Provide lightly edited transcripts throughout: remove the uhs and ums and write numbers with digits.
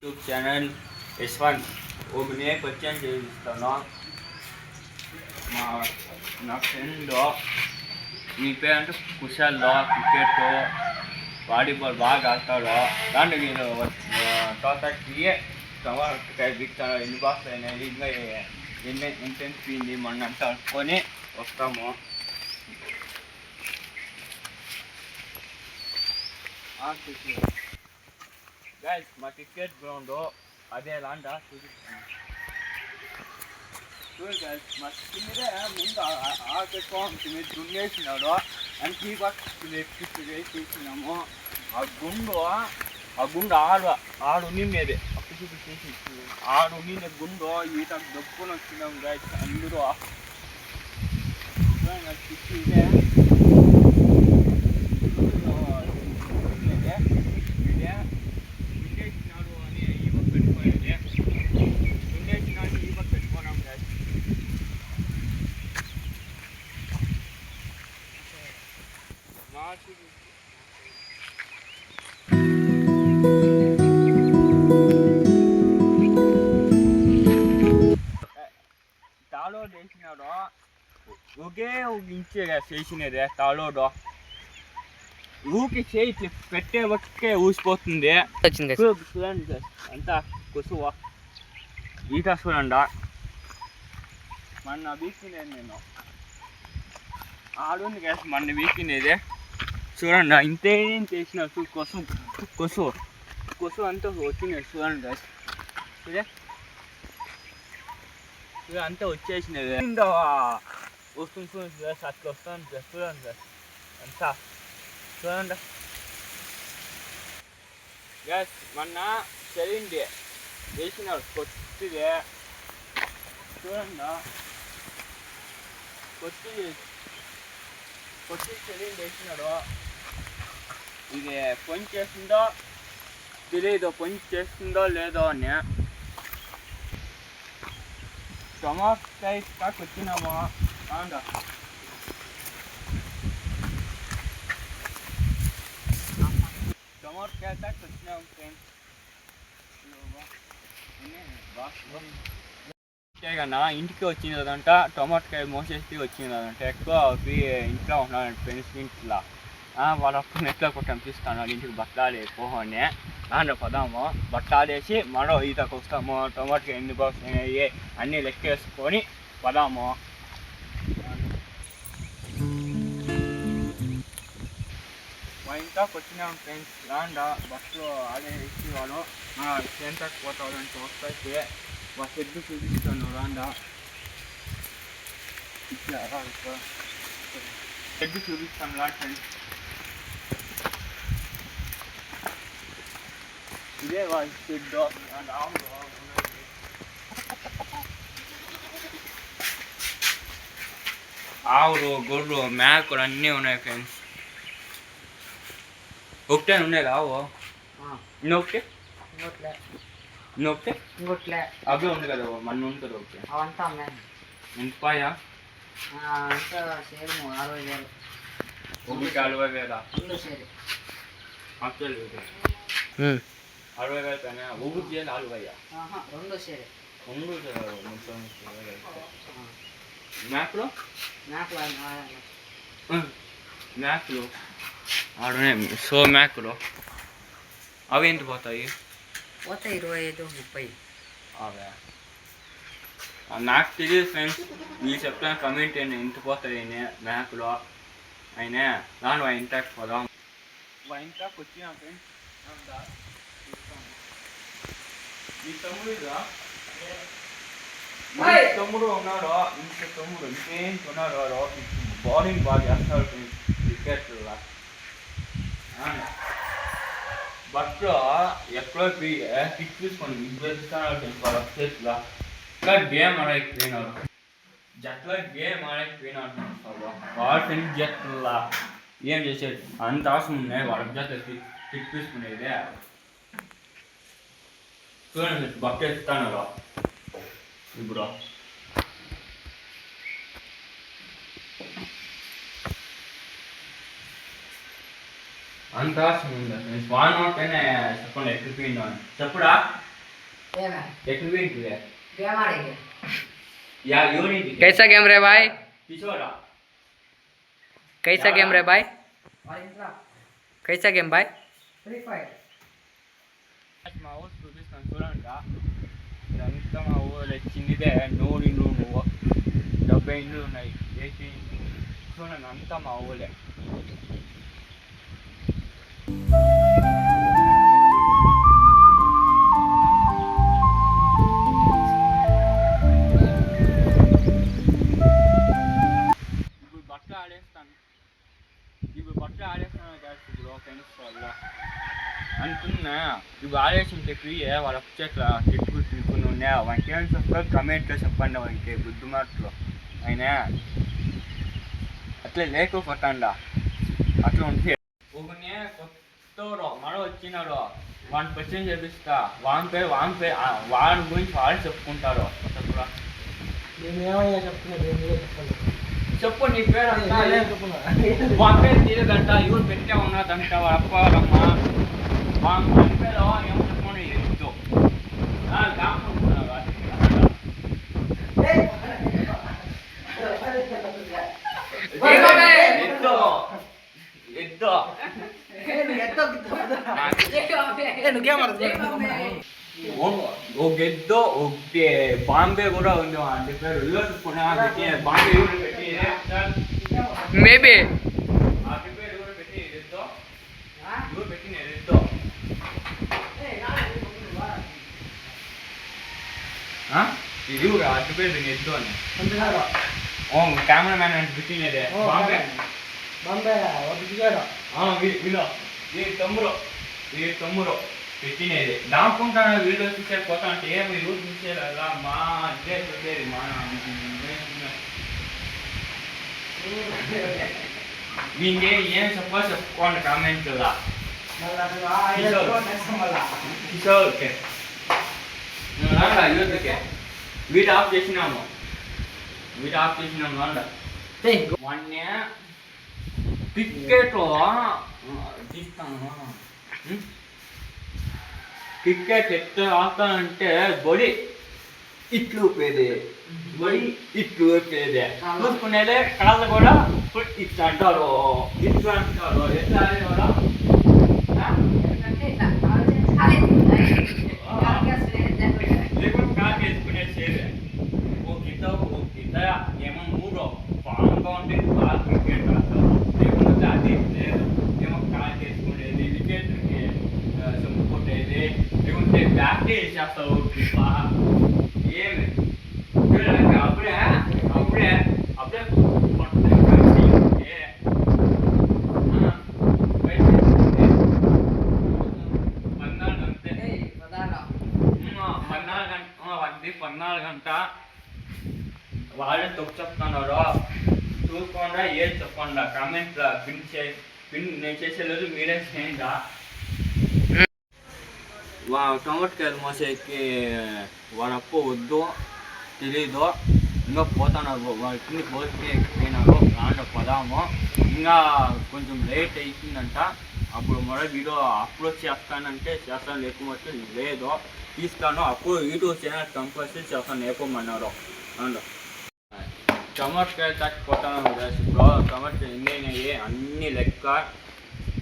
YouTube channel S1 ఓపెనే పరిచయం చేయిస్తాను. మా నా ఫ్రెండ్ మీ పేరంటే కుశాల్ క్రికెట్ వాలీబాల్ బాగా ఆడతాడు. దాంట్లో నేను తోటకి టమాటకాయ బిక్తాను. ఎన్ని బాక్స్ అయినాయి, ఇంకా ఎంత పోయింది మొన్న అంతా అనుకొని వస్తాము. గైస్ మా క్రికెట్ గ్రౌండ్ అదే లాండా చూపిస్తాను. చూడు గైస్ మా కిందే ముందు ఆడుకోవాలి. మీరు దున్నేసినాడు అని తీసినాము. ఆ గుండు ఆడు ఉన్నిండేది అప్పుడు చూపించేసి ఆడు ఉన్నిండే గుండు ఈత దప్పుకొని వచ్చినాము. గైస్ అందరూ ఇదే తాళోడు వేసినాడు. ఒకే ఇంచేగా చేసినది తాళోడు. ఊకి చేయి పెట్టే ఒకే ఊసిపోతుంది. చూడండి అంతా కొసువ ఈట చూడండి. మొన్న వీకినేది నేను ఆడుంది కదా, మొన్న వీకినేది చూడండి. ఇంతేం చేసిన కొసు కొసు కొసు అంతా వచ్చినాయి. చూడండి ఇదే అంతా వచ్చేసినది. వస్తుంది చూడండి సార్, అట్లా వస్తుంది సార్. చూడండి సార్ అంతా చూడండి. గ్యాస్ మొన్న చదివింది వేసినాడు కొట్టిదే చూడండి. కొట్టి చదివింది వేసినాడు. ఇది పని చేస్తుందో తెలియదు, పని చేస్తుందో లేదో అని. టమాటాకాయ కాకు వచ్చినాము. టమాటాకాయ కాకు వచ్చినాము ఫ్రెండ్స్. కన్నా ఇంటికి వచ్చినదంట. టమాటాకాయ మోసేసి వచ్చినదంట. ఎక్కువ ఇంట్లో ఉన్నాడంట ఫ్రెండ్స్. ఇంట్లో వాళ్ళప్పుడు ఎట్లా కొట్టాం చూస్తాను. ఇంటికి బట్టలు పోహని దాంట్లో పదాము బట్టలేసి మరో ఈతకు వస్తాము. టమాటాకాయ ఎన్ని బాక్స్ అయినాయి అన్నీ లెక్కేసుకొని పదాము. మా ఇంట్లోకి వచ్చినాము ఫ్రెండ్స్. రాండా బస్సులో అదే ఇచ్చేవాడు. సెంటర్కి పోతాడంటే వస్తాయి మా షెడ్ చూపిస్తాను. రాండా ఇచ్చారా షెడ్ చూపిస్తాను రా ఫ్రెండ్స్. ఇదే వాళ్ళ షెడ్. ఆవులు గొర్రెలు మేకలు అన్నీ ఉన్నాయి ఫ్రెండ్స్. ఒకటే ఉన్నాయి రావు. ఇంకొకటి ఇంకొకటి అవే ఉంది కదా మన ఉంటుంది. ఒకటి అవంతా ఎంత పాయా? సేమ్ 60,000. ఒకటి 40,000. అసలు 60,000 పైన ఒకటి చేయాలి. 40,000 మేకలు ఆడునే. సో మేకలు అవి ఎంత పోతాయి? 25-30. అవే నాకు తెలియదు ఫ్రెండ్స్. మీరు చెప్తాను కమెంట్ అయినా ఎంత పోతాయి మేకలు అయినా. దాని ఇంటికి పోదాం. ఇంటికి వచ్చినా ఫ్రెండ్స్. మీ తమ్ముడు ఉన్నాడు. ఇంత తమ్ముడు ఇంకేం కొన్నాడు. బౌలింగ్ బాగా చేస్తాడు క్రికెట్లో. బట్ ఎక్కడో పిక్ తీసుకొని ఇస్తాడు చేతిలో. ఇంకా గేమ్ ఆడకపోయినాడు. జట్లో గేమ్ ఆడకపోయినాడు. వాడు ఫ్రెండ్స్ జట్లా ఏం చేసేది అంత అవసరం ఉన్నాయి. వాడికి జత పిక్ తీసుకునేది. చూడండి బకెట్ ఇస్తాను ఇప్పుడు. అంత వాన్ ఒకటేనే చెప్పండి ఎక్కిపోయిందో అని చెప్పుడా. ఏమే ఎట్లు పోయింటివే గేమ్ ఆడేకి యా యూనిట్ कैसा गेम रे भाई కిషోరా कैसा गेम रे भाई వాడి ఇంట్లో कैसा गेम भाई ఫ్రీ ఫైర్ మా ఊరు చూపిస్తాను చూడండి ఇదంతా మా ఊళ్ళో చిన్నదే 100 ఇండ్లు నువ్వు 70 ఇండ్లు ఉన్నాయి 80 చూడండి అంతా మా ఊళ్ళే ఇప్పుడు బట్టలు ఆడేస్తాను ఇప్పుడు ఫ్రెండ్స్ వల్ల అనుకున్నా ఇప్పుడు ఆడేసింటే ఫ్రీయే వాళ్ళ వచ్చేట్ల తిట్టుకుని తిట్టుకుని ఉన్నా వానికి ఏం చెప్తారు కమెంట్లో చెప్పండి వానికి బుద్ధి మాటలు అయినా అట్లా లేకపోతాండా అట్లా ఉంటే ఒకనే కొత్తలో మరో వచ్చినాడు వాడిని పరిచయం చేపిస్తా వాని పేరు వాడి గురించి వాళ్ళు చెప్పుకుంటారు అసలు నేనేమయ్యా చెప్తున్నా చెప్పు నీ పేరు అంతా వాని పేరు తీరదంట ఇవ్వరు పెట్టే ఉన్నదంట వాళ్ళ అప్ప వాళ్ళమ్మ వాని పేరు ఏమో చెప్పుకొని ఎద్దు ఎద్దు ఒక ఎద్దు ఒకటి బాంబే కూడా ఉంది అంటే పేరు బాంబే ఎవరు పెట్టి मे भी ఆటి పేరు ఎవరు పెట్టి ఎద్దు ఎవరు పెట్టిన ఎద్దు ఇది ఆటి పేరు ఎద్దు అని కెమెరామ్యాన్ అంటే పెట్టినదే బాంబే వీళ్ళు ఈ తమ్ముడు పెట్టినది దాక్కుంటాను వీడియో చూసే పోతా అంటే ఏమి రోజు చూసేలా మా అదే పెట్టేది మా నీకే ఏం చెప్పాలి చెప్పుకోండి కామెంట్లా కిషోర్కే యూత్కే వీడు ఆఫ్ చేసినాము అండ మొన్న క్రికెట్లో తీస్తాను క్రికెట్ ఎట్లా ఆడతానంటే బడి ఇట్లు ఊపేది చూసుకునేదే కాళ్ళు కూడా ఇట్లా అంటారు ఎట్లా ఆడేవాడా లేకుంటే కాలు వేసుకునే చేదే ఓ గిత ఏమో మూడో బాగా ఉంటే బాగా క్రికెట్ ఆడతారు లేకుంటే అది లేదు ఏమో కాలు వేసుకునేది వికెట్కి కొట్టేది లేకుంటే బ్యాట్ వేసేస్తావు ఏమి అప్పుడే పద్నాలుగు గంట వాళ్ళే తప్పు చెప్తున్నారు చూసుకోండా ఏది చెప్పండా కామెంట్ నేను చేసేలేదు మీరే చేయండా టమాటకాయలు మోసేకి వాళ్ళప్ప వద్దు తెలీదు ఇంకా పోతున్నారు వాళ్ళ కింద పోతే పోయినారు దాంట్లో పదాము ఇంకా కొంచెం లేట్ అవుతుందంట అప్పుడు మరో వీడియో అప్లోడ్ చేస్తానంటే చేస్తాను లేకపోతే లేదు తీస్తాను అప్పుడు యూట్యూబ్ ఛానల్ కంపల్సరీ చేస్తాను లేకపోమన్నారు అండ్ టమాటకాయలు చచ్చిపోతాను ఇప్పుడు టమాటకాయలు ఎన్ని అయినాయి అన్ని లెక్క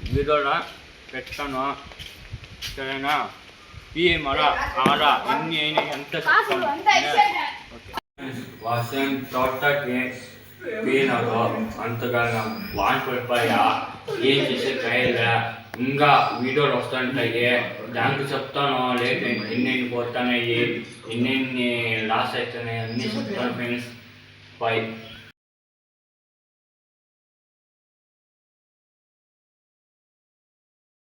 వీడియోలో పెడతాను సరేనా మర ఆడ ఎన్ని అయినాయి ఎంత వాసన తోటకి పోయినారు అంతగా వాన్ పడిపోయా ఏం చేసే కాయలే ఇంకా వీడియోలు వస్తుంటాయి దానికి చెప్తాను లేట్ ఎన్ని పోతున్నాయి ఎన్ని లాస్ అవుతున్నాయి అన్నీ చెప్తాను ఫ్రెండ్స్ బాయ్